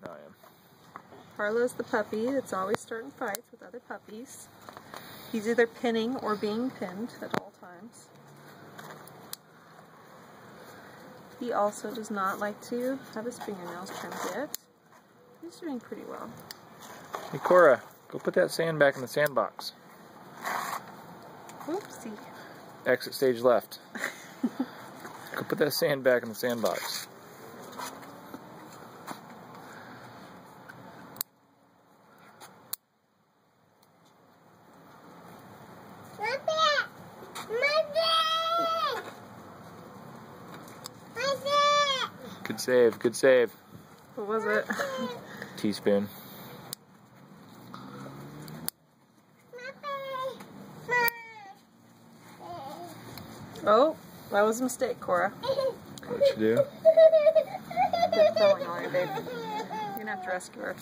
No, I am. Harlow's the puppy that's always starting fights with other puppies. He's either pinning or being pinned at all times. He also does not like to have his fingernails trimmed yet. He's doing pretty well. Hey Cora, go put that sand back in the sandbox. Oopsie. Exit stage left. Go put that sand back in the sandbox. Good save, good save. What was it? Teaspoon. Oh, that was a mistake, Cora. What'd you do? You're throwing on her, babe. You're gonna have to rescue her.